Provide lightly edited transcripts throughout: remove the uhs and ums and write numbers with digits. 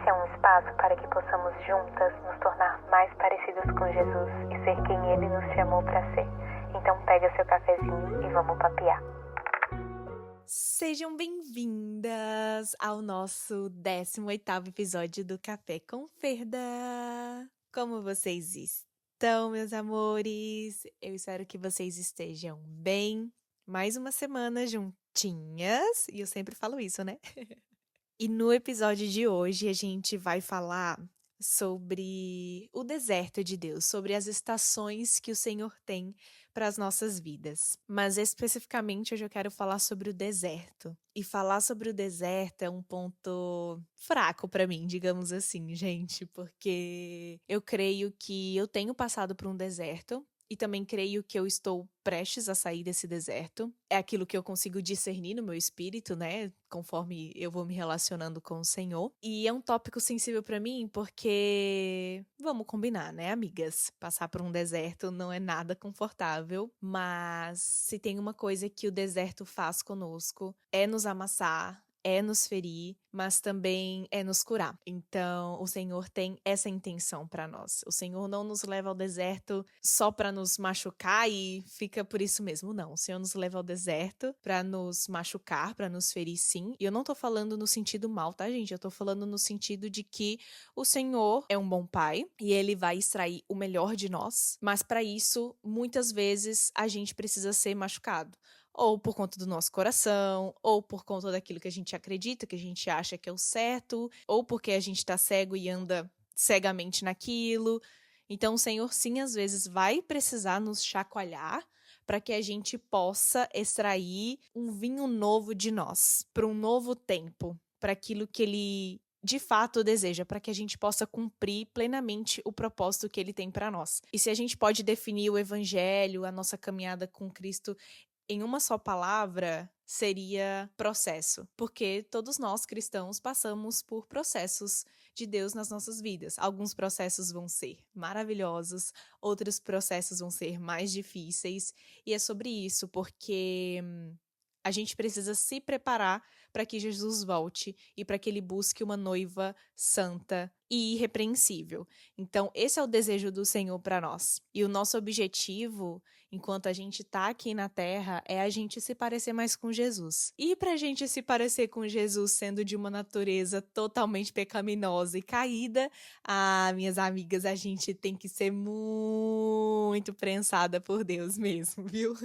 Esse é um espaço para que possamos juntas nos tornar mais parecidas com Jesus e ser quem Ele nos chamou para ser. Então pega seu cafezinho e vamos papear. Sejam bem-vindas ao nosso 18º episódio do Café com Ferda. Como vocês estão, meus amores? Eu espero que vocês estejam bem. Mais uma semana juntinhas, e eu sempre falo isso, né? E no episódio de hoje a gente vai falar sobre o deserto de Deus, sobre as estações que o Senhor tem para as nossas vidas. Mas especificamente hoje eu quero falar sobre o deserto. E falar sobre o deserto é um ponto fraco para mim, digamos assim, gente, porque eu creio que eu tenho passado por um deserto. E também creio que eu estou prestes a sair desse deserto. É aquilo que eu consigo discernir no meu espírito, né? Conforme eu vou me relacionando com o Senhor. E é um tópico sensível pra mim porque, vamos combinar, né, amigas? Passar por um deserto não é nada confortável, mas se tem uma coisa que o deserto faz conosco é nos amassar, é nos ferir, mas também é nos curar. Então, o Senhor tem essa intenção para nós. O Senhor não nos leva ao deserto só para nos machucar e fica por isso mesmo, não. O Senhor nos leva ao deserto para nos machucar, para nos ferir, sim. E eu não tô falando no sentido mal, tá, gente? Eu tô falando no sentido de que o Senhor é um bom pai e ele vai extrair o melhor de nós, mas para isso, muitas vezes a gente precisa ser machucado. Ou por conta do nosso coração, ou por conta daquilo que a gente acredita, que a gente acha que é o certo, ou porque a gente tá cego e anda cegamente naquilo. Então, o Senhor, sim, às vezes vai precisar nos chacoalhar para que a gente possa extrair um vinho novo de nós, para um novo tempo, para aquilo que Ele de fato deseja, para que a gente possa cumprir plenamente o propósito que Ele tem para nós. E se a gente pode definir o Evangelho, a nossa caminhada com Cristo, em uma só palavra, seria processo. Porque todos nós cristãos passamos por processos de Deus nas nossas vidas. Alguns processos vão ser maravilhosos, outros processos vão ser mais difíceis. E é sobre isso, porque a gente precisa se preparar para que Jesus volte e para que ele busque uma noiva santa e irrepreensível. Então, esse é o desejo do Senhor para nós. E o nosso objetivo, enquanto a gente tá aqui na Terra, é a gente se parecer mais com Jesus. E pra gente se parecer com Jesus sendo de uma natureza totalmente pecaminosa e caída, minhas amigas, a gente tem que ser muito prensada por Deus mesmo, viu?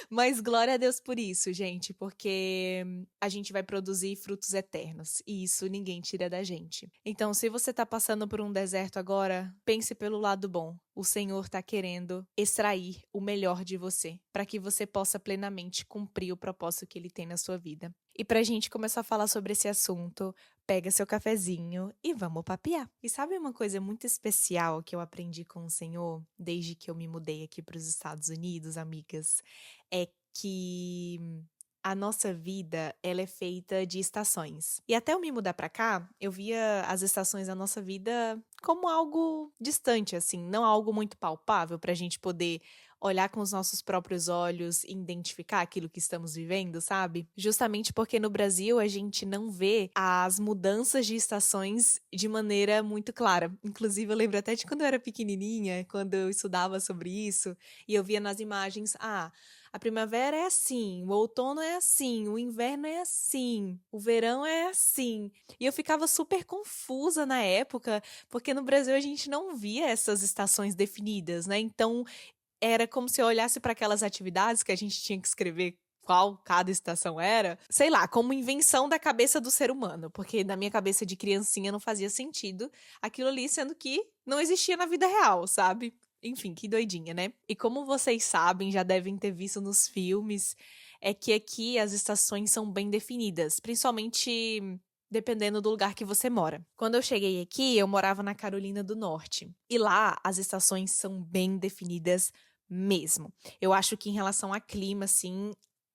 Mas glória a Deus por isso, gente, porque a gente vai produzir frutos eternos e isso ninguém tira da gente. Então, se você tá passando por um deserto agora, pense pelo lado bom. O Senhor tá querendo extrair o melhor de você, para que você possa plenamente cumprir o propósito que ele tem na sua vida. E pra gente começar a falar sobre esse assunto, pega seu cafezinho e vamos papear. E sabe uma coisa muito especial que eu aprendi com o Senhor desde que eu me mudei aqui para os Estados Unidos, amigas? É que a nossa vida, ela é feita de estações. E até eu me mudar pra cá, eu via as estações da nossa vida como algo distante, assim, não algo muito palpável pra gente poder olhar com os nossos próprios olhos e identificar aquilo que estamos vivendo, sabe? Justamente porque no Brasil a gente não vê as mudanças de estações de maneira muito clara. Inclusive, eu lembro até de quando eu era pequenininha, quando eu estudava sobre isso, e eu via nas imagens, a primavera é assim, o outono é assim, o inverno é assim, o verão é assim. E eu ficava super confusa na época, porque no Brasil a gente não via essas estações definidas, né? Então, era como se eu olhasse para aquelas atividades que a gente tinha que escrever qual cada estação era, sei lá, como invenção da cabeça do ser humano, porque na minha cabeça de criancinha não fazia sentido aquilo ali, sendo que não existia na vida real, sabe? Enfim, que doidinha, né? E como vocês sabem, já devem ter visto nos filmes, é que aqui as estações são bem definidas, principalmente dependendo do lugar que você mora. Quando eu cheguei aqui, eu morava na Carolina do Norte. E lá as estações são bem definidas mesmo. Eu acho que em relação a clima, assim,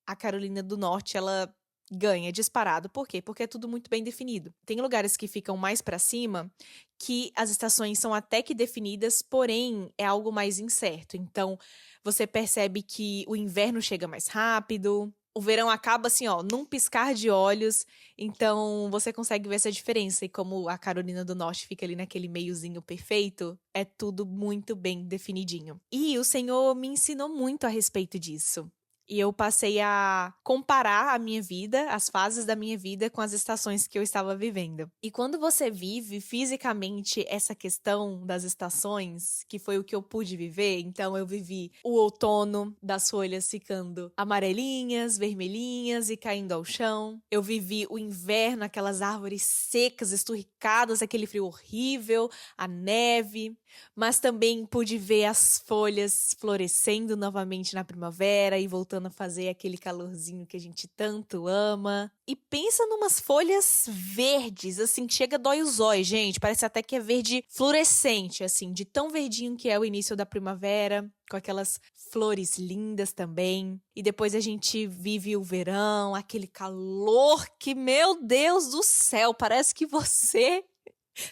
a Carolina do Norte, ela ganha disparado. Por quê? Porque é tudo muito bem definido. Tem lugares que ficam mais pra cima que as estações são até que definidas, porém é algo mais incerto. Então, você percebe que o inverno chega mais rápido, o verão acaba assim, ó, num piscar de olhos, então você consegue ver essa diferença. E como a Carolina do Norte fica ali naquele meiozinho perfeito, é tudo muito bem definidinho. E o Senhor me ensinou muito a respeito disso. E eu passei a comparar a minha vida, as fases da minha vida, com as estações que eu estava vivendo. E quando você vive fisicamente essa questão das estações, que foi o que eu pude viver, então eu vivi o outono, das folhas ficando amarelinhas, vermelhinhas e caindo ao chão. Eu vivi o inverno, aquelas árvores secas, esturricadas, aquele frio horrível, a neve. Mas também pude ver as folhas florescendo novamente na primavera e voltando a fazer aquele calorzinho que a gente tanto ama. E pensa numas folhas verdes, assim, que chega dói os olhos, gente. Parece até que é verde fluorescente, assim, de tão verdinho que é o início da primavera, com aquelas flores lindas também. E depois a gente vive o verão, aquele calor que, meu Deus do céu, parece que você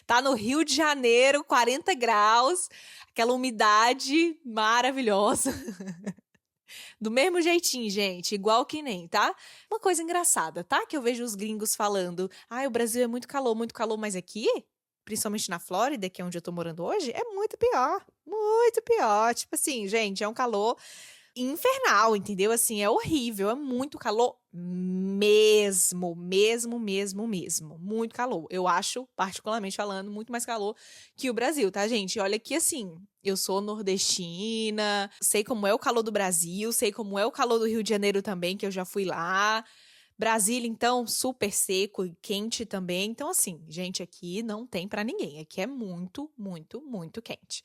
tá no Rio de Janeiro, 40 graus, aquela umidade maravilhosa. Do mesmo jeitinho, gente, igual que nem, tá? Uma coisa engraçada, tá? Que eu vejo os gringos falando, o Brasil é muito calor, mas aqui, principalmente na Flórida, que é onde eu tô morando hoje, é muito pior. Muito pior. Tipo assim, gente, é um calor infernal, entendeu? Assim, é horrível, é muito calor mesmo. Muito calor. Eu acho, particularmente falando, muito mais calor que o Brasil, tá, gente? Olha que assim, eu sou nordestina, sei como é o calor do Brasil, sei como é o calor do Rio de Janeiro também, que eu já fui lá. Brasília, então, super seco e quente também. Então, assim, gente, aqui não tem pra ninguém. Aqui é muito quente.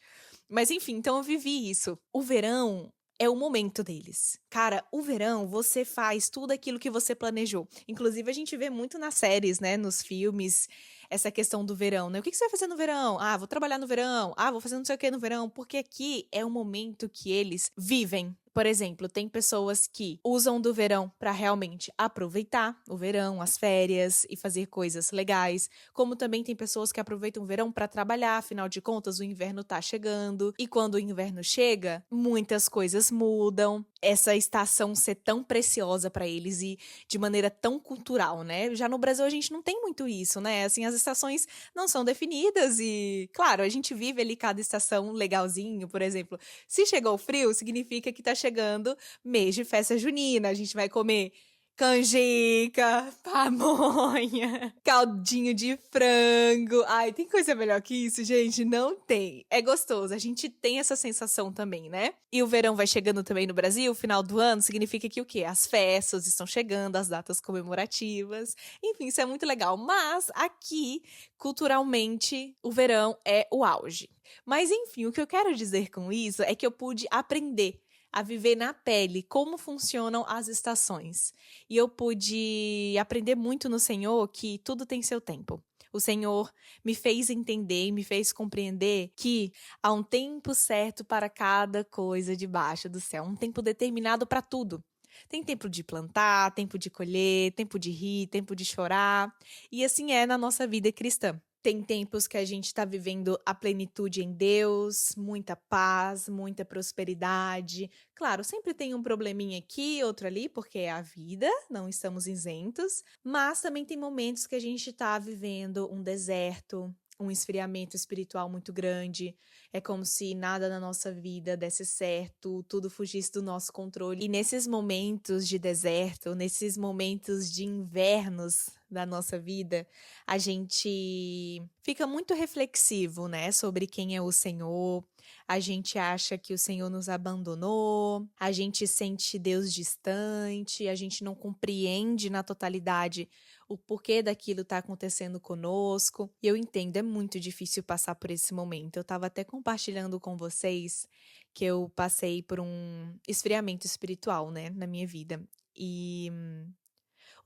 Mas enfim, então eu vivi isso. O verão é o momento deles. Cara, o verão, você faz tudo aquilo que você planejou. Inclusive, a gente vê muito nas séries, né, nos filmes, essa questão do verão, né? O que você vai fazer no verão? Vou trabalhar no verão. Vou fazer não sei o que no verão. Porque aqui é o momento que eles vivem. Por exemplo, tem pessoas que usam do verão para realmente aproveitar o verão, as férias e fazer coisas legais, como também tem pessoas que aproveitam o verão para trabalhar, afinal de contas o inverno tá chegando, e quando o inverno chega, muitas coisas mudam. Essa estação ser tão preciosa para eles e de maneira tão cultural, né? Já no Brasil a gente não tem muito isso, né? Assim, as estações não são definidas e, claro, a gente vive ali cada estação legalzinho, por exemplo. Se chegou o frio, significa que tá chegando mês de festa junina. A gente vai comer canjica, pamonha, caldinho de frango. Ai, tem coisa melhor que isso, gente? Não tem. É gostoso. A gente tem essa sensação também, né? E o verão vai chegando também no Brasil, final do ano, significa que o quê? As festas estão chegando, as datas comemorativas. Enfim, isso é muito legal. Mas aqui, culturalmente, o verão é o auge. Mas enfim, o que eu quero dizer com isso é que eu pude aprender a viver na pele como funcionam as estações. E eu pude aprender muito no Senhor que tudo tem seu tempo. O Senhor me fez entender e me fez compreender que há um tempo certo para cada coisa debaixo do céu, um tempo determinado para tudo. Tem tempo de plantar, tempo de colher, tempo de rir, tempo de chorar. E assim é na nossa vida cristã. Tem tempos que a gente está vivendo a plenitude em Deus, muita paz, muita prosperidade. Claro, sempre tem um probleminha aqui, outro ali, porque é a vida, não estamos isentos. Mas também tem momentos que a gente está vivendo um deserto, um esfriamento espiritual muito grande. É como se nada na nossa vida desse certo, tudo fugisse do nosso controle. E nesses momentos de deserto, nesses momentos de invernos da nossa vida, a gente fica muito reflexivo, né, sobre quem é o Senhor. A gente acha que o Senhor nos abandonou, a gente sente Deus distante, a gente não compreende na totalidade o porquê daquilo tá acontecendo conosco. E eu entendo, é muito difícil passar por esse momento. Eu tava até compartilhando com vocês que eu passei por um esfriamento espiritual, né, na minha vida. E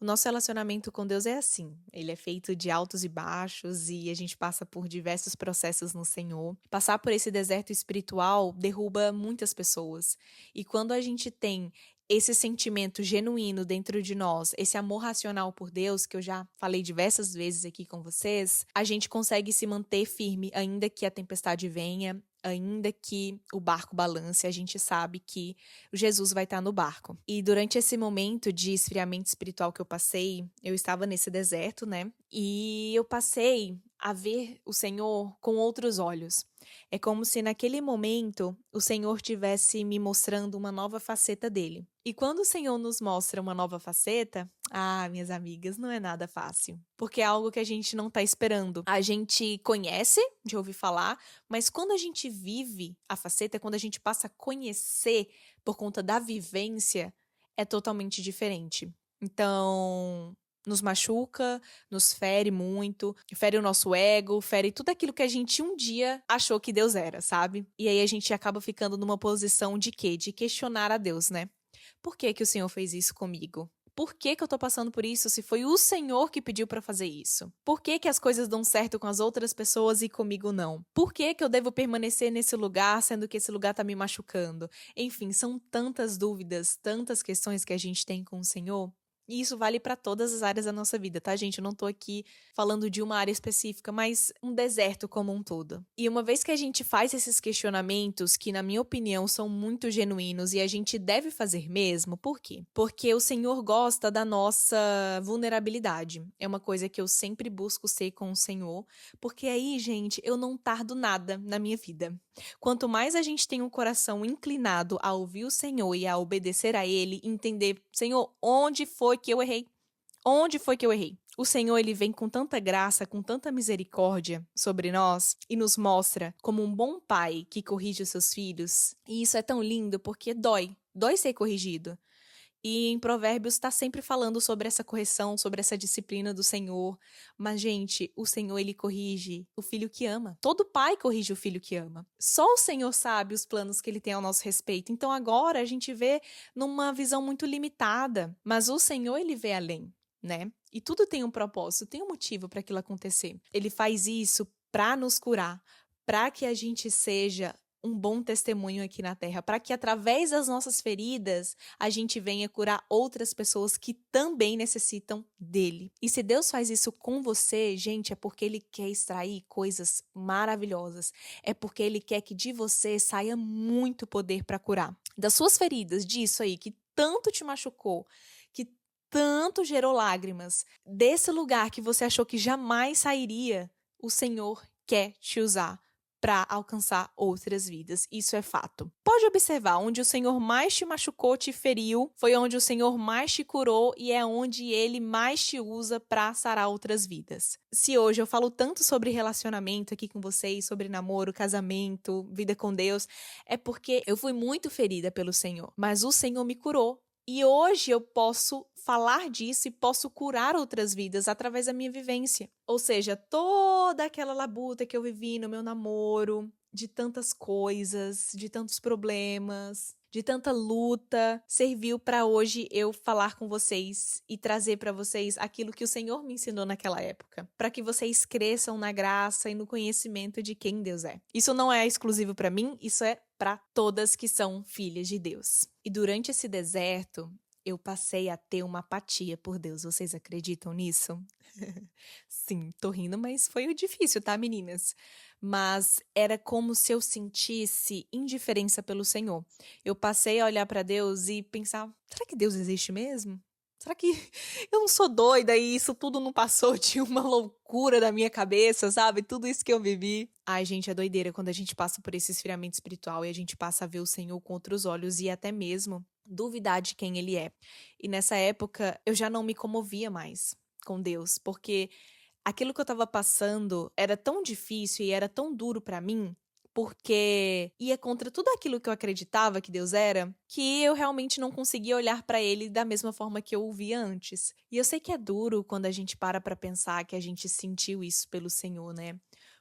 o nosso relacionamento com Deus é assim, ele é feito de altos e baixos e a gente passa por diversos processos no Senhor. Passar por esse deserto espiritual derruba muitas pessoas. E quando a gente tem esse sentimento genuíno dentro de nós, esse amor racional por Deus, que eu já falei diversas vezes aqui com vocês, a gente consegue se manter firme, ainda que a tempestade venha, Ainda que o barco balance, a gente sabe que Jesus vai estar no barco. E durante esse momento de esfriamento espiritual que eu passei, eu estava nesse deserto, né? E eu passei a ver o Senhor com outros olhos. É como se naquele momento o Senhor tivesse me mostrando uma nova faceta dele. E quando o Senhor nos mostra uma nova faceta, minhas amigas, não é nada fácil. Porque é algo que a gente não tá esperando. A gente conhece, de ouvir falar, mas quando a gente vive a faceta, quando a gente passa a conhecer por conta da vivência, é totalmente diferente. Então, nos machuca, nos fere muito, fere o nosso ego, fere tudo aquilo que a gente um dia achou que Deus era, sabe? E aí a gente acaba ficando numa posição de quê? De questionar a Deus, né? Por que que o Senhor fez isso comigo? Por que que eu tô passando por isso se foi o Senhor que pediu pra fazer isso? Por que que as coisas dão certo com as outras pessoas e comigo não? Por que que eu devo permanecer nesse lugar sendo que esse lugar tá me machucando? Enfim, são tantas dúvidas, tantas questões que a gente tem com o Senhor. E isso vale pra todas as áreas da nossa vida, tá, gente? Eu não tô aqui falando de uma área específica, mas um deserto como um todo. E uma vez que a gente faz esses questionamentos, que na minha opinião são muito genuínos e a gente deve fazer mesmo, por quê? Porque o Senhor gosta da nossa vulnerabilidade. É uma coisa que eu sempre busco ser com o Senhor, porque aí, gente, eu não tardo nada na minha vida. Quanto mais a gente tem um coração inclinado a ouvir o Senhor e a obedecer a Ele, entender, Senhor, onde foi que eu errei? Onde foi que eu errei? O Senhor, ele vem com tanta graça, com tanta misericórdia sobre nós e nos mostra como um bom pai que corrige os seus filhos. E isso é tão lindo porque dói ser corrigido. E em Provérbios está sempre falando sobre essa correção, sobre essa disciplina do Senhor. Mas, gente, o Senhor, ele corrige o filho que ama. Todo pai corrige o filho que ama. Só o Senhor sabe os planos que ele tem ao nosso respeito. Então, agora a gente vê numa visão muito limitada. Mas o Senhor, ele vê além, né? E tudo tem um propósito, tem um motivo para aquilo acontecer. Ele faz isso para nos curar, para que a gente seja um bom testemunho aqui na Terra, para que através das nossas feridas a gente venha curar outras pessoas que também necessitam dele. E se Deus faz isso com você, gente, é porque ele quer extrair coisas maravilhosas. É porque ele quer que de você saia muito poder para curar. Das suas feridas, disso aí que tanto te machucou, que tanto gerou lágrimas, desse lugar que você achou que jamais sairia, o Senhor quer te usar para alcançar outras vidas. Isso é fato. Pode observar, onde o Senhor mais te machucou, te feriu, foi onde o Senhor mais te curou e é onde Ele mais te usa para sarar outras vidas. Se hoje eu falo tanto sobre relacionamento aqui com vocês, sobre namoro, casamento, vida com Deus, é porque eu fui muito ferida pelo Senhor, mas o Senhor me curou. E hoje eu posso falar disso e posso curar outras vidas através da minha vivência. Ou seja, toda aquela labuta que eu vivi no meu namoro, de tantas coisas, de tantos problemas, de tanta luta, serviu para hoje eu falar com vocês e trazer para vocês aquilo que o Senhor me ensinou naquela época, para que vocês cresçam na graça e no conhecimento de quem Deus é. Isso não é exclusivo para mim, isso é para todas que são filhas de Deus. E durante esse deserto, eu passei a ter uma apatia por Deus. Vocês acreditam nisso? Sim, tô rindo, mas foi difícil, tá, meninas? Mas era como se eu sentisse indiferença pelo Senhor. Eu passei a olhar para Deus e pensar, será que Deus existe mesmo? Será que eu não sou doida e isso tudo não passou de uma loucura da minha cabeça, sabe? Tudo isso que eu vivi. Ai, gente, é doideira quando a gente passa por esse esfriamento espiritual e a gente passa a ver o Senhor com outros olhos e até mesmo duvidar de quem Ele é. E nessa época, eu já não me comovia mais com Deus, porque aquilo que eu tava passando era tão difícil e era tão duro pra mim, porque ia contra tudo aquilo que eu acreditava que Deus era, que eu realmente não conseguia olhar pra Ele da mesma forma que eu o via antes. E eu sei que é duro quando a gente para pra pensar que a gente sentiu isso pelo Senhor, né?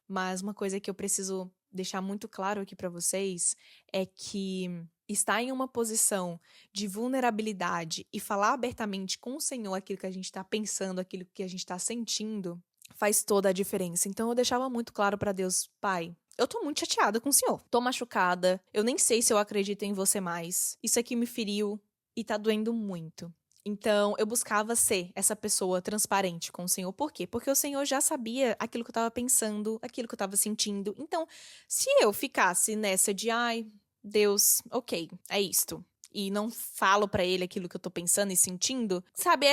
Mas uma coisa que eu preciso deixar muito claro aqui pra vocês é que estar em uma posição de vulnerabilidade e falar abertamente com o Senhor aquilo que a gente tá pensando, aquilo que a gente tá sentindo, faz toda a diferença. Então eu deixava muito claro pra Deus, Pai, eu tô muito chateada com o Senhor. Tô machucada, eu nem sei se eu acredito em você mais. Isso aqui me feriu e tá doendo muito. Então, eu buscava ser essa pessoa transparente com o Senhor. Por quê? Porque o Senhor já sabia aquilo que eu estava pensando, aquilo que eu estava ssentindo. Então, se eu ficasse nessa de, ai, Deus, ok, é isto, e não falo pra ele aquilo que eu tô pensando e sentindo, sabe,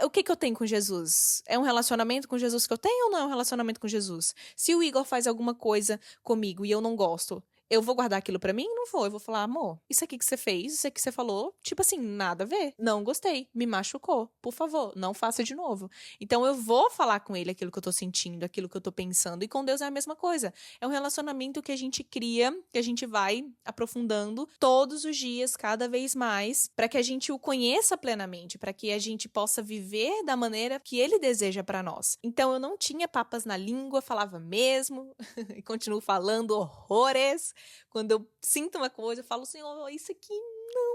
o que eu tenho com Jesus? É um relacionamento com Jesus que eu tenho ou não é um relacionamento com Jesus? Se o Igor faz alguma coisa comigo e eu não gosto, eu vou guardar aquilo pra mim? Não vou. Eu vou falar, amor, isso aqui que você fez, isso aqui que você falou, tipo assim, nada a ver. Não gostei, me machucou. Por favor, não faça de novo. Então eu vou falar com ele aquilo que eu tô sentindo, aquilo que eu tô pensando. E com Deus é a mesma coisa. É um relacionamento que a gente cria, que a gente vai aprofundando todos os dias, cada vez mais, para que a gente o conheça plenamente, para que a gente possa viver da maneira que ele deseja pra nós. Então eu não tinha papas na língua, falava mesmo, e continuo falando horrores. Quando eu sinto uma coisa, eu falo, Senhor, isso aqui não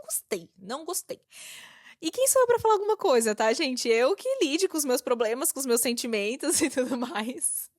gostei, não gostei. E quem sou eu pra falar alguma coisa, tá, gente? Eu que lide com os meus problemas, com os meus sentimentos e tudo mais.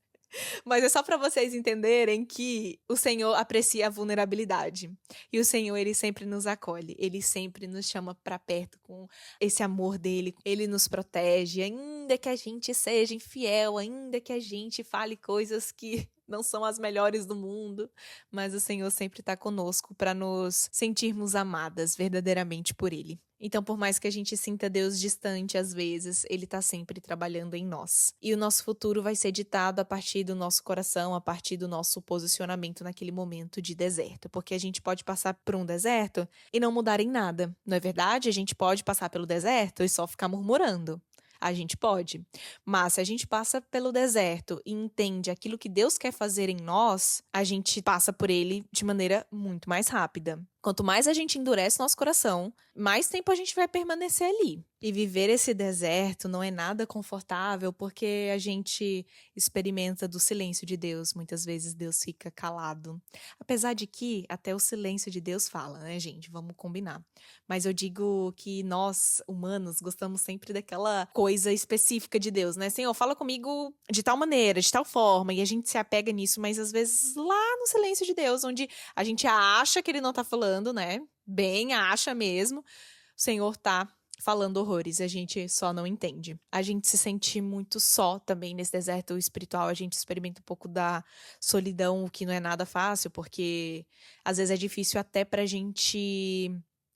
Mas é só pra vocês entenderem que o Senhor aprecia a vulnerabilidade. E o Senhor, ele sempre nos acolhe. Ele sempre nos chama pra perto com esse amor dele. Ele nos protege, ainda que a gente seja infiel, ainda que a gente fale coisas que não são as melhores do mundo, mas o Senhor sempre está conosco para nos sentirmos amadas verdadeiramente por Ele. Então, por mais que a gente sinta Deus distante às vezes, Ele está sempre trabalhando em nós. E o nosso futuro vai ser ditado a partir do nosso coração, a partir do nosso posicionamento naquele momento de deserto. Porque a gente pode passar por um deserto e não mudar em nada. Não é verdade? A gente pode passar pelo deserto e só ficar murmurando. A gente pode. Mas se a gente passa pelo deserto e entende aquilo que Deus quer fazer em nós, a gente passa por ele de maneira muito mais rápida. Quanto mais a gente endurece nosso coração, mais tempo a gente vai permanecer ali. E viver esse deserto não é nada confortável porque a gente experimenta do silêncio de Deus. Muitas vezes Deus fica calado. Apesar de que até o silêncio de Deus fala, né, gente? Vamos combinar. Mas eu digo que nós, humanos, gostamos sempre daquela coisa específica de Deus, né? Senhor, fala comigo de tal maneira, de tal forma. E a gente se apega nisso, mas às vezes lá no silêncio de Deus, onde a gente acha que ele não tá falando, né? Bem, acha mesmo. O Senhor tá falando horrores, a gente só não entende. A gente se sente muito só também nesse deserto espiritual, a gente experimenta um pouco da solidão, o que não é nada fácil, porque às vezes é difícil até pra gente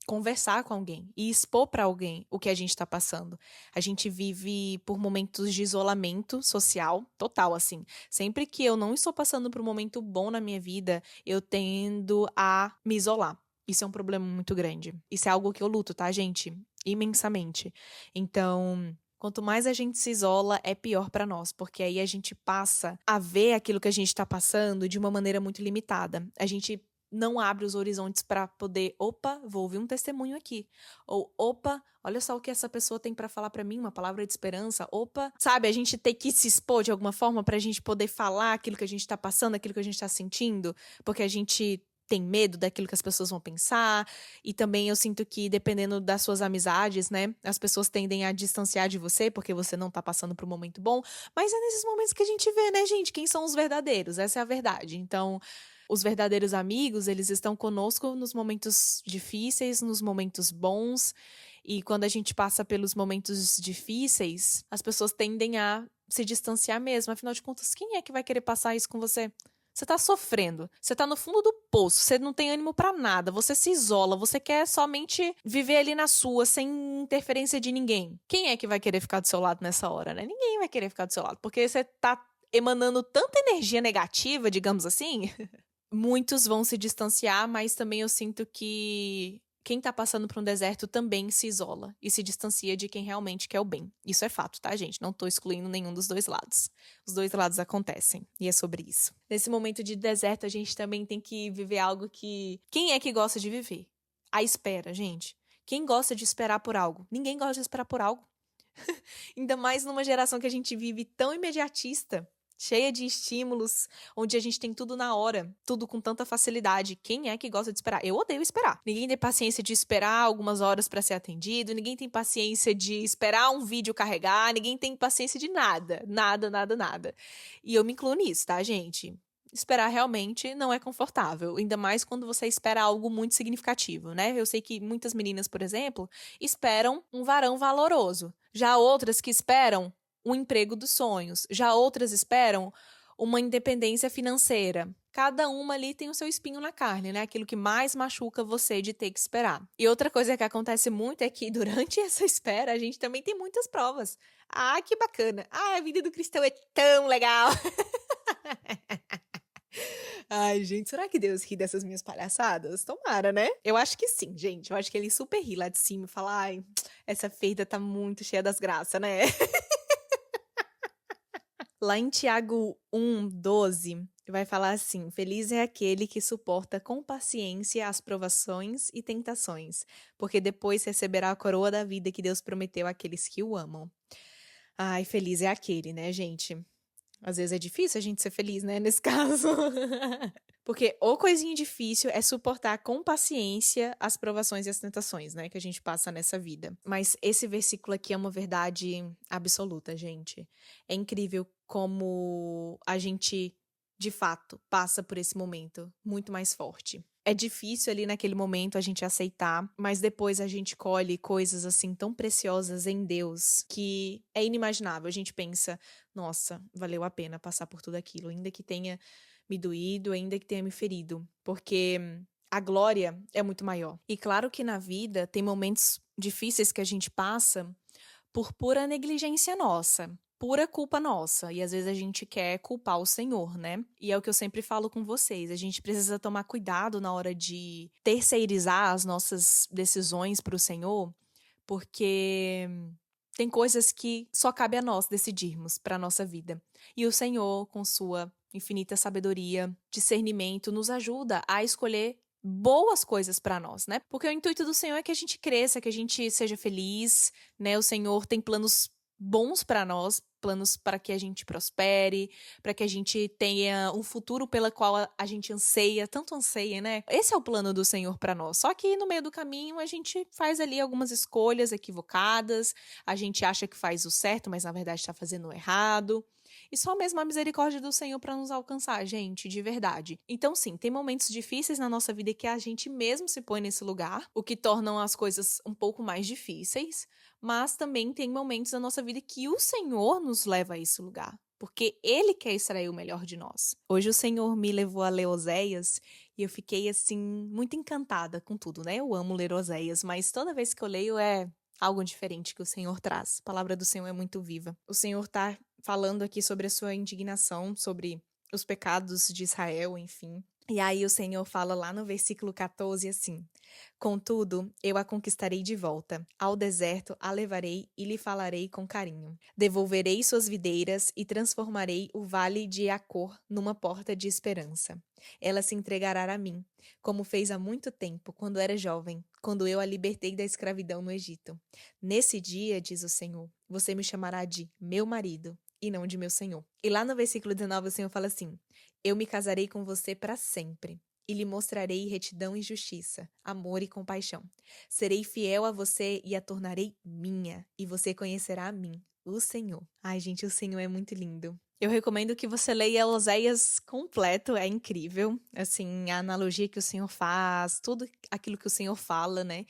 conversar com alguém e expor pra alguém o que a gente tá passando. A gente vive por momentos de isolamento social total, assim. Sempre que eu não estou passando por um momento bom na minha vida, eu tendo a me isolar. Isso é um problema muito grande. Isso é algo que eu luto, tá, gente? Imensamente. Então, quanto mais a gente se isola, é pior pra nós, porque aí a gente passa a ver aquilo que a gente tá passando de uma maneira muito limitada. A gente não abre os horizontes pra poder, opa, vou ouvir um testemunho aqui. Ou, opa, olha só o que essa pessoa tem pra falar pra mim, uma palavra de esperança. Opa, sabe, a gente tem que se expor de alguma forma pra gente poder falar aquilo que a gente tá passando, aquilo que a gente tá sentindo, porque a gente tem medo daquilo que as pessoas vão pensar, e também eu sinto que dependendo das suas amizades, né, as pessoas tendem a distanciar de você porque você não tá passando por um momento bom, mas é nesses momentos que a gente vê, né, gente, quem são os verdadeiros, essa é a verdade. Então, os verdadeiros amigos, eles estão conosco nos momentos difíceis, nos momentos bons, e quando a gente passa pelos momentos difíceis, as pessoas tendem a se distanciar mesmo, afinal de contas, quem é que vai querer passar isso com você? Você tá sofrendo, você tá no fundo do poço, você não tem ânimo pra nada, você se isola, você quer somente viver ali na sua, sem interferência de ninguém. Quem é que vai querer ficar do seu lado nessa hora, né? Ninguém vai querer ficar do seu lado, porque você tá emanando tanta energia negativa, digamos assim. Muitos vão se distanciar, mas também eu sinto que quem tá passando por um deserto também se isola e se distancia de quem realmente quer o bem. Isso é fato, tá, gente? Não tô excluindo nenhum dos dois lados. Os dois lados acontecem, e é sobre isso. Nesse momento de deserto, a gente também tem que viver algo que... Quem é que gosta de viver? A espera, gente. Quem gosta de esperar por algo? Ninguém gosta de esperar por algo. Ainda mais numa geração que a gente vive tão imediatista, cheia de estímulos, onde a gente tem tudo na hora, tudo com tanta facilidade. Quem é que gosta de esperar? Eu odeio esperar. Ninguém tem paciência de esperar algumas horas pra ser atendido, ninguém tem paciência de esperar um vídeo carregar, ninguém tem paciência de nada. Nada, nada, nada. E eu me incluo nisso, tá, gente? esperar realmente não é confortável, ainda mais quando você espera algo muito significativo, né? Eu sei que muitas meninas, por exemplo, esperam um varão valoroso. Já outras que esperam um emprego dos sonhos. Já outras esperam uma independência financeira. Cada uma ali tem o seu espinho na carne, né? Aquilo que mais machuca você de ter que esperar. E outra coisa que acontece muito é que durante essa espera a gente também tem muitas provas. Ah, que bacana. Ah, a vida do cristão é tão legal. Ai, gente, será que Deus ri dessas minhas palhaçadas? Tomara, né? Eu acho que sim, gente. Eu acho que ele super ri lá de cima e fala: ai, essa feita tá muito cheia das graças, né? Lá em Tiago 1:12, vai falar assim: Feliz é aquele que suporta com paciência as provações e tentações, porque depois receberá a coroa da vida que Deus prometeu àqueles que o amam. Ai, feliz é aquele, né, gente? Às vezes é difícil a gente ser feliz, né, nesse caso. Porque o coisinha difícil é suportar com paciência as provações e as tentações, né, que a gente passa nessa vida. Mas esse versículo aqui é uma verdade absoluta, gente. É incrível como a gente, de fato, passa por esse momento muito mais forte. É difícil ali naquele momento a gente aceitar, mas depois a gente colhe coisas assim tão preciosas em Deus que é inimaginável. A gente pensa, nossa, valeu a pena passar por tudo aquilo, ainda que tenha me doído, ainda que tenha me ferido, porque a glória é muito maior. E claro que na vida tem momentos difíceis que a gente passa por pura negligência nossa, pura culpa nossa. E às vezes a gente quer culpar o Senhor, né? E é o que eu sempre falo com vocês. A gente precisa tomar cuidado na hora de terceirizar as nossas decisões para o Senhor, porque tem coisas que só cabe a nós decidirmos para a nossa vida. E o Senhor, com sua infinita sabedoria, discernimento, nos ajuda a escolher boas coisas para nós, né? Porque o intuito do Senhor é que a gente cresça, que a gente seja feliz, né? O Senhor tem planos bons para nós, planos para que a gente prospere, para que a gente tenha um futuro pela qual a gente anseia, tanto anseia, né? Esse é o plano do Senhor para nós. Só que no meio do caminho a gente faz ali algumas escolhas equivocadas, a gente acha que faz o certo, mas na verdade está fazendo o errado. E só mesmo a misericórdia do Senhor para nos alcançar, gente, de verdade. Então, sim, tem momentos difíceis na nossa vida que a gente mesmo se põe nesse lugar, o que tornam as coisas um pouco mais difíceis, mas também tem momentos na nossa vida que o Senhor nos leva a esse lugar, porque Ele quer extrair o melhor de nós. Hoje o Senhor me levou a ler Oséias e eu fiquei, assim, muito encantada com tudo, né? Eu amo ler Oséias, mas toda vez que eu leio é algo diferente que o Senhor traz. A palavra do Senhor é muito viva. O Senhor tá falando aqui sobre a sua indignação, sobre os pecados de Israel, enfim. E aí o Senhor fala lá no versículo 14 assim: Contudo, eu a conquistarei de volta. Ao deserto a levarei e lhe falarei com carinho. Devolverei suas videiras e transformarei o vale de Acor numa porta de esperança. Ela se entregará a mim, como fez há muito tempo, quando era jovem, quando eu a libertei da escravidão no Egito. Nesse dia, diz o Senhor, você me chamará de meu marido e não de meu Senhor. E lá no versículo 19 o Senhor fala assim: Eu me casarei com você para sempre e lhe mostrarei retidão e justiça, amor e compaixão. Serei fiel a você e a tornarei minha, e você conhecerá a mim, o Senhor. Ai, gente, o Senhor é muito lindo. Eu recomendo que você leia Oséias completo, é incrível. Assim, a analogia que o Senhor faz, tudo aquilo que o Senhor fala, né?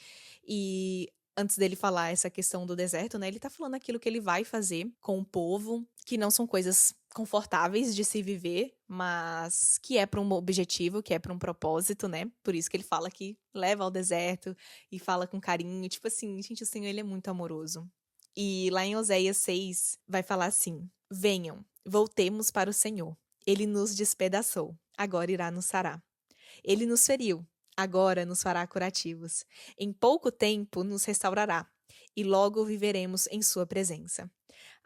E antes dele falar essa questão do deserto, né? Ele tá falando aquilo que ele vai fazer com o povo, que não são coisas confortáveis de se viver, mas que é para um objetivo, que é para um propósito, né? Por isso que ele fala que leva ao deserto e fala com carinho, tipo assim, gente, o Senhor ele é muito amoroso. E lá em Oséias 6 vai falar assim: Venham, voltemos para o Senhor. Ele nos despedaçou, agora irá nos sarar. Ele nos feriu, agora nos fará curativos. Em pouco tempo nos restaurará, e logo viveremos em sua presença.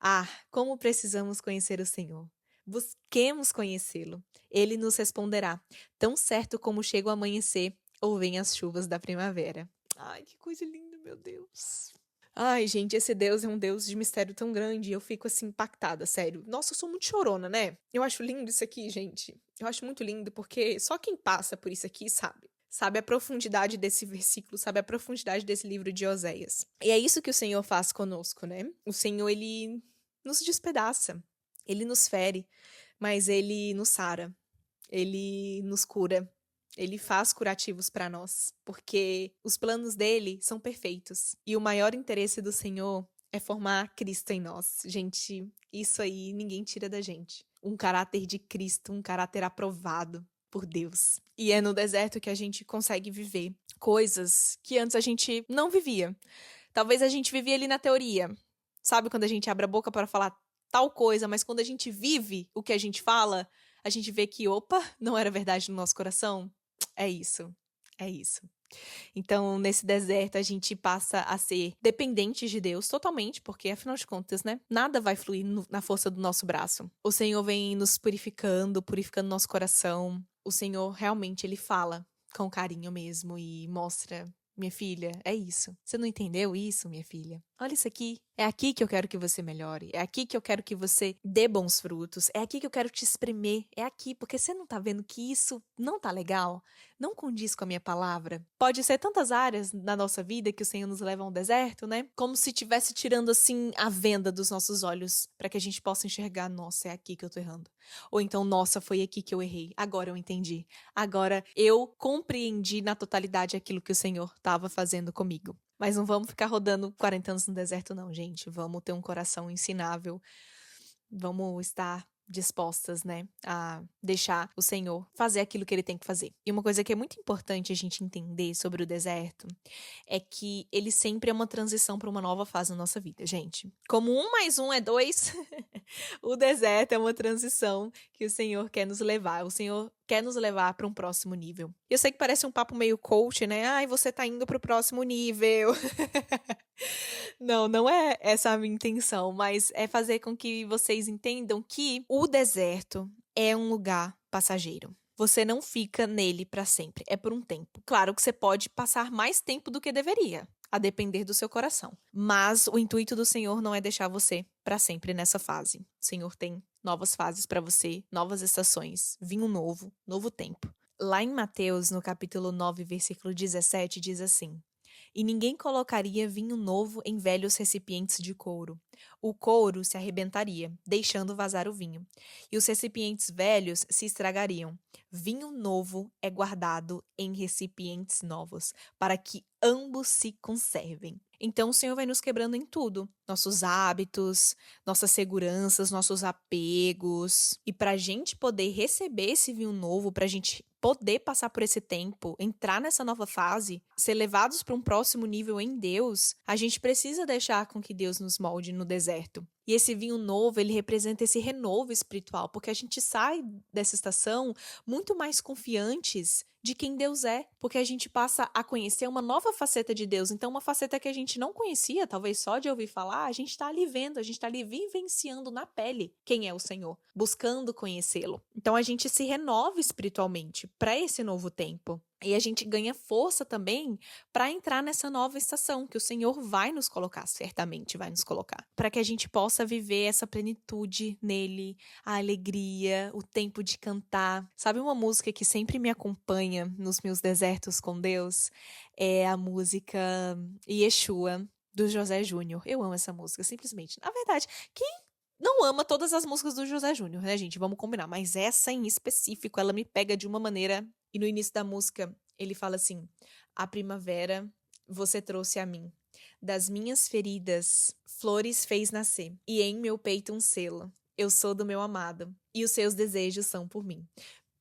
Ah, como precisamos conhecer o Senhor. Busquemos conhecê-lo. Ele nos responderá, tão certo como chega o amanhecer ou vem as chuvas da primavera. Ai, que coisa linda, meu Deus. Ai, gente, esse Deus é um Deus de mistério tão grande e eu fico assim impactada, sério. Nossa, eu sou muito chorona, né? Eu acho lindo isso aqui, gente. Eu acho muito lindo porque só quem passa por isso aqui sabe. Sabe a profundidade desse versículo, sabe a profundidade desse livro de Oséias. E é isso que o Senhor faz conosco, né? O Senhor, ele nos despedaça, ele nos fere, mas ele nos sara. Ele nos cura. Ele faz curativos para nós, porque os planos dele são perfeitos. E o maior interesse do Senhor é formar Cristo em nós. Gente, isso aí ninguém tira da gente. Um caráter de Cristo, um caráter aprovado por Deus. E é no deserto que a gente consegue viver coisas que antes a gente não vivia. Talvez a gente vivia ali na teoria. Sabe quando a gente abre a boca para falar tal coisa, mas quando a gente vive o que a gente fala, a gente vê que, opa, não era verdade no nosso coração? É isso, é isso. Então, nesse deserto, a gente passa a ser dependentes de Deus totalmente, porque, afinal de contas, né? Nada vai fluir na força do nosso braço. O Senhor vem nos purificando nosso coração. O Senhor, realmente, Ele fala com carinho mesmo e mostra... Minha filha, é isso. Você não entendeu isso, minha filha? Olha isso aqui. É aqui que eu quero que você melhore. É aqui que eu quero que você dê bons frutos. É aqui que eu quero te espremer. É aqui, porque você não tá vendo que isso não tá legal? Não condiz com a minha palavra? Pode ser tantas áreas na nossa vida que o Senhor nos leva a um deserto, né? Como se estivesse tirando, assim, a venda dos nossos olhos para que a gente possa enxergar, nossa, é aqui que eu tô errando. Ou então, nossa, foi aqui que eu errei. Agora eu entendi. Agora eu compreendi na totalidade aquilo que o Senhor estava fazendo comigo. Mas não vamos ficar rodando 40 anos no deserto, não, gente. Vamos ter um coração ensinável. Vamos estar dispostas, né, a deixar o Senhor fazer aquilo que Ele tem que fazer. E uma coisa que é muito importante a gente entender sobre o deserto é que ele sempre é uma transição para uma nova fase na nossa vida, gente. Como 1 mais 1 é 2, o deserto é uma transição que o Senhor quer nos levar. O Senhor quer nos levar para um próximo nível. Eu sei que parece um papo meio coach, né? Ai, você tá indo para o próximo nível. Não, não é essa a minha intenção, mas é fazer com que vocês entendam que o deserto é um lugar passageiro. Você não fica nele para sempre, é por um tempo. Claro que você pode passar mais tempo do que deveria, a depender do seu coração. Mas o intuito do Senhor não é deixar você para sempre nessa fase. O Senhor tem novas fases para você, novas estações, vinho novo, novo tempo. Lá em Mateus, no capítulo 9, versículo 17, diz assim: E ninguém colocaria vinho novo em velhos recipientes de couro. O couro se arrebentaria, deixando vazar o vinho, e os recipientes velhos se estragariam. Vinho novo é guardado em recipientes novos, para que ambos se conservem. Então o Senhor vai nos quebrando em tudo, nossos hábitos, nossas seguranças, nossos apegos. E para a gente poder receber esse vinho novo, para a gente poder passar por esse tempo, entrar nessa nova fase, ser levados para um próximo nível em Deus, a gente precisa deixar com que Deus nos molde no deserto. E esse vinho novo, ele representa esse renovo espiritual, porque a gente sai dessa estação muito mais confiantes de quem Deus é, porque a gente passa a conhecer uma nova faceta de Deus. Então, uma faceta que a gente não conhecia, talvez só de ouvir falar, a gente está ali vendo, a gente está ali vivenciando na pele quem é o Senhor, buscando conhecê-lo. Então, a gente se renova espiritualmente para esse novo tempo. E a gente ganha força também para entrar nessa nova estação que o Senhor vai nos colocar, certamente vai nos colocar, para que a gente possa viver essa plenitude nele, a alegria, o tempo de cantar. Sabe uma música que sempre me acompanha nos meus desertos com Deus? É a música Yeshua, do José Júnior. Eu amo essa música, simplesmente. Na verdade, quem não ama todas as músicas do José Júnior, né, gente? Vamos combinar. Mas essa em específico, ela me pega de uma maneira... E no início da música, ele fala assim: a primavera você trouxe a mim. Das minhas feridas, flores fez nascer. E em meu peito um selo. Eu sou do meu amado. E os seus desejos são por mim.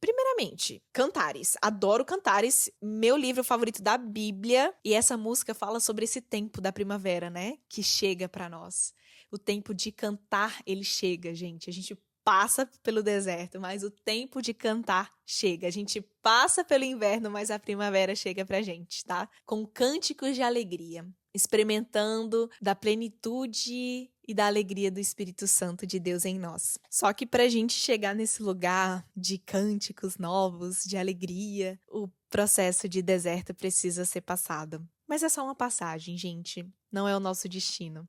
Primeiramente, Cantares. Adoro Cantares, meu livro favorito da Bíblia. E essa música fala sobre esse tempo da primavera, né? Que chega pra nós. O tempo de cantar, ele chega, gente. A gente passa pelo deserto, mas o tempo de cantar chega. A gente passa pelo inverno, mas a primavera chega pra gente, tá? Com cânticos de alegria, experimentando da plenitude e da alegria do Espírito Santo de Deus em nós. Só que pra gente chegar nesse lugar de cânticos novos, de alegria, o processo de deserto precisa ser passado. Mas é só uma passagem, gente. Não é o nosso destino.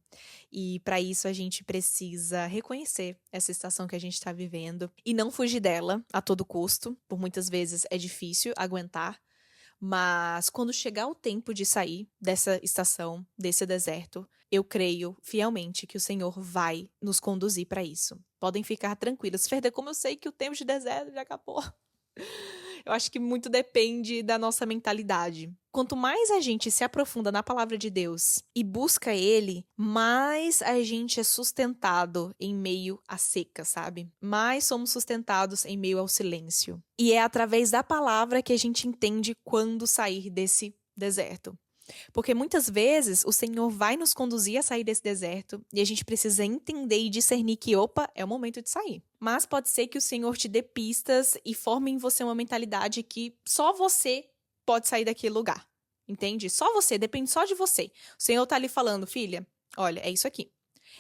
E para isso a gente precisa reconhecer essa estação que a gente está vivendo e não fugir dela a todo custo. Por muitas vezes é difícil aguentar, mas quando chegar o tempo de sair dessa estação, desse deserto, eu creio fielmente que o Senhor vai nos conduzir para isso. Podem ficar tranquilos. Ferda, como eu sei que o tempo de deserto já acabou? Eu acho que muito depende da nossa mentalidade. Quanto mais a gente se aprofunda na palavra de Deus e busca ele, mais a gente é sustentado em meio à seca, sabe? Mais somos sustentados em meio ao silêncio. E é através da palavra que a gente entende quando sair desse deserto. Porque muitas vezes o Senhor vai nos conduzir a sair desse deserto e a gente precisa entender e discernir que, opa, é o momento de sair. Mas pode ser que o Senhor te dê pistas e forme em você uma mentalidade que só você pode sair daquele lugar. Entende? Só você, depende só de você. O Senhor tá ali falando, filha, olha, é isso aqui.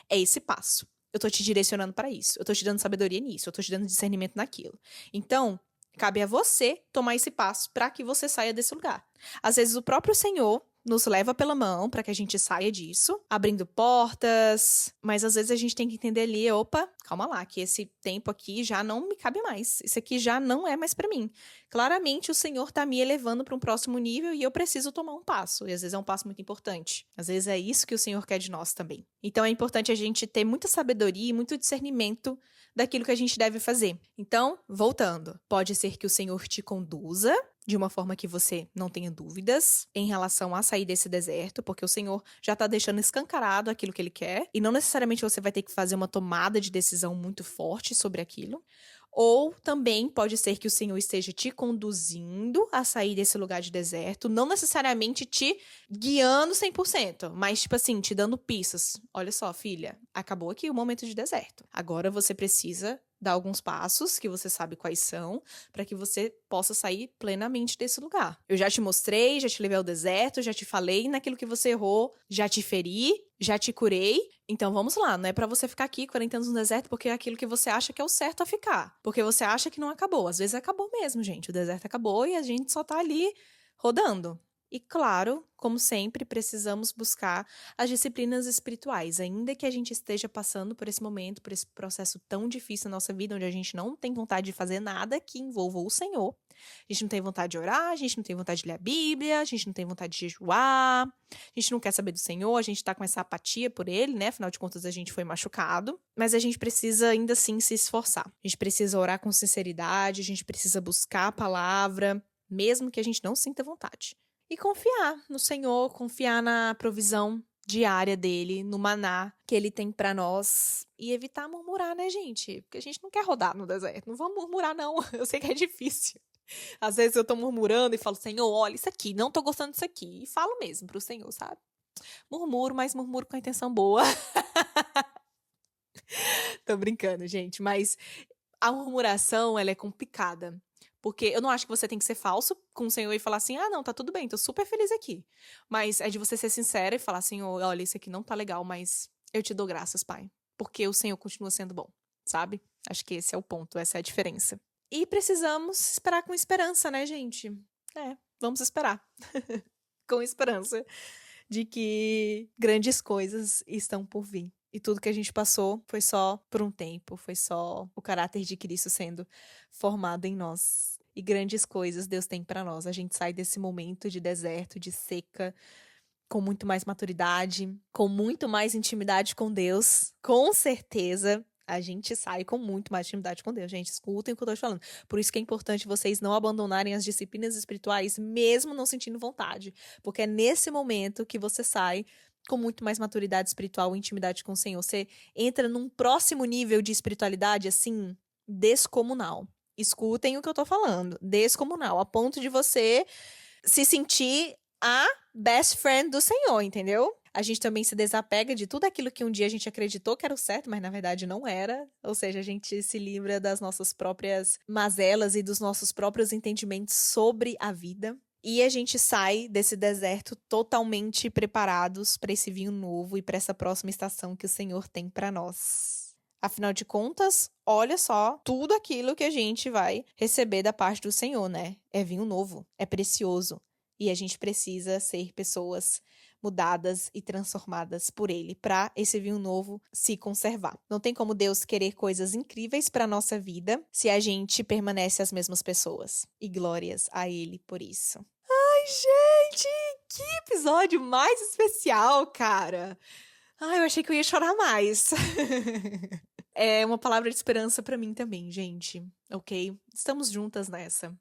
É esse passo. Eu tô te direcionando para isso. Eu tô te dando sabedoria nisso. Eu tô te dando discernimento naquilo. Então, cabe a você tomar esse passo para que você saia desse lugar. Às vezes o próprio Senhor nos leva pela mão para que a gente saia disso, abrindo portas, mas às vezes a gente tem que entender ali, opa, calma lá, que esse tempo aqui já não me cabe mais. Isso aqui já não é mais para mim. Claramente o Senhor tá me elevando para um próximo nível e eu preciso tomar um passo. E às vezes é um passo muito importante. Às vezes é isso que o Senhor quer de nós também. Então é importante a gente ter muita sabedoria e muito discernimento daquilo que a gente deve fazer. Então, voltando, pode ser que o Senhor te conduza de uma forma que você não tenha dúvidas em relação a sair desse deserto, porque o Senhor já está deixando escancarado aquilo que Ele quer, e não necessariamente você vai ter que fazer uma tomada de decisão muito forte sobre aquilo. Ou também pode ser que o Senhor esteja te conduzindo a sair desse lugar de deserto, não necessariamente te guiando 100%, mas tipo assim, te dando pistas. Olha só, filha, acabou aqui o momento de deserto. Agora você precisa dar alguns passos que você sabe quais são, para que você possa sair plenamente desse lugar. Eu já te mostrei, já te levei ao deserto, já te falei naquilo que você errou, já te feri, já te curei. Então vamos lá, não é para você ficar aqui 40 anos no deserto porque é aquilo que você acha que é o certo a ficar. Porque você acha que não acabou. Às vezes acabou mesmo, gente. O deserto acabou e a gente só tá ali rodando. E claro, como sempre, precisamos buscar as disciplinas espirituais, ainda que a gente esteja passando por esse momento, por esse processo tão difícil na nossa vida, onde a gente não tem vontade de fazer nada que envolva o Senhor. A gente não tem vontade de orar, a gente não tem vontade de ler a Bíblia, a gente não tem vontade de jejuar, a gente não quer saber do Senhor, a gente tá com essa apatia por Ele, né? Afinal de contas, a gente foi machucado. Mas a gente precisa ainda assim se esforçar. A gente precisa orar com sinceridade, a gente precisa buscar a palavra, mesmo que a gente não sinta vontade. E confiar no Senhor, confiar na provisão diária dele, no maná que ele tem pra nós. E evitar murmurar, né, gente? Porque a gente não quer rodar no deserto. Não vamos murmurar, não. Eu sei que é difícil. Às vezes eu tô murmurando e falo, Senhor, olha isso aqui, não tô gostando disso aqui. E falo mesmo pro Senhor, sabe? Murmuro, mas murmuro com a intenção boa. Tô brincando, gente. Mas a murmuração, ela é complicada. Porque eu não acho que você tem que ser falso com o Senhor e falar assim, ah, não, tá tudo bem, tô super feliz aqui. Mas é de você ser sincera e falar, Senhor, olha, isso aqui não tá legal, mas eu te dou graças, Pai. Porque o Senhor continua sendo bom, sabe? Acho que esse é o ponto, essa é a diferença. E precisamos esperar com esperança, né, gente? Vamos esperar. Com esperança de que grandes coisas estão por vir. E tudo que a gente passou foi só por um tempo, foi só o caráter de Cristo sendo formado em nós. E grandes coisas Deus tem para nós. A gente sai desse momento de deserto, de seca, com muito mais maturidade, com muito mais intimidade com Deus. Com certeza, a gente sai com muito mais intimidade com Deus. Gente, escutem o que eu tô te falando. Por isso que é importante vocês não abandonarem as disciplinas espirituais, mesmo não sentindo vontade. Porque é nesse momento que você sai com muito mais maturidade espiritual e intimidade com o Senhor. Você entra num próximo nível de espiritualidade, assim, descomunal. Escutem o que eu tô falando. Descomunal. A ponto de você se sentir a best friend do Senhor, entendeu? A gente também se desapega de tudo aquilo que um dia a gente acreditou que era o certo, mas na verdade não era. Ou seja, a gente se livra das nossas próprias mazelas e dos nossos próprios entendimentos sobre a vida. E a gente sai desse deserto totalmente preparados para esse vinho novo e para essa próxima estação que o Senhor tem para nós. Afinal de contas, olha só tudo aquilo que a gente vai receber da parte do Senhor, né? É vinho novo, é precioso. E a gente precisa ser pessoas mudadas e transformadas por Ele, para esse vinho novo se conservar. Não tem como Deus querer coisas incríveis para nossa vida se a gente permanece as mesmas pessoas. E glórias a Ele por isso. Ai, gente, que episódio mais especial, cara! Ai, eu achei que eu ia chorar mais. é uma palavra de esperança pra mim também, gente, ok? Estamos juntas nessa.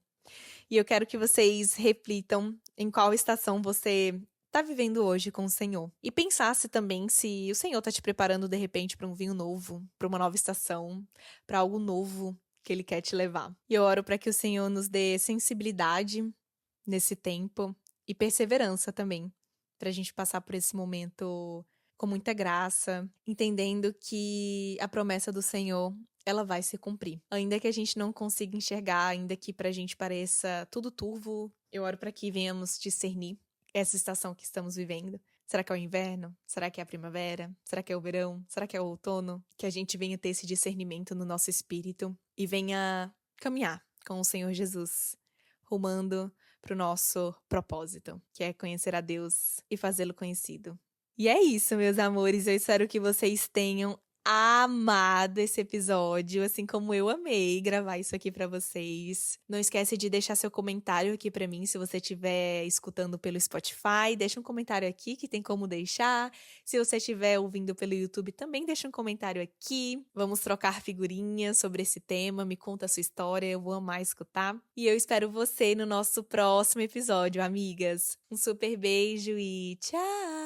E eu quero que vocês reflitam em qual estação você tá vivendo hoje com o Senhor. E pensasse também se o Senhor tá te preparando de repente para um vinho novo, para uma nova estação, para algo novo que ele quer te levar. E eu oro para que o Senhor nos dê sensibilidade nesse tempo e perseverança também, pra gente passar por esse momento com muita graça, entendendo que a promessa do Senhor ela vai se cumprir. Ainda que a gente não consiga enxergar, ainda que pra gente pareça tudo turvo, eu oro para que venhamos discernir essa estação que estamos vivendo. Será que é o inverno? Será que é a primavera? Será que é o verão? Será que é o outono? Que a gente venha ter esse discernimento no nosso espírito e venha caminhar com o Senhor Jesus, rumando pro nosso propósito, que é conhecer a Deus e fazê-lo conhecido. E é isso, meus amores. Eu espero que vocês tenham amado esse episódio, assim como eu amei gravar isso aqui pra vocês. Não esquece de deixar seu comentário aqui pra mim se você estiver escutando pelo Spotify. Deixa um comentário aqui que tem como deixar. Se você estiver ouvindo pelo YouTube, também deixa um comentário aqui. Vamos trocar figurinhas sobre esse tema. Me conta a sua história, eu vou amar escutar. E eu espero você no nosso próximo episódio, amigas. Um super beijo e tchau!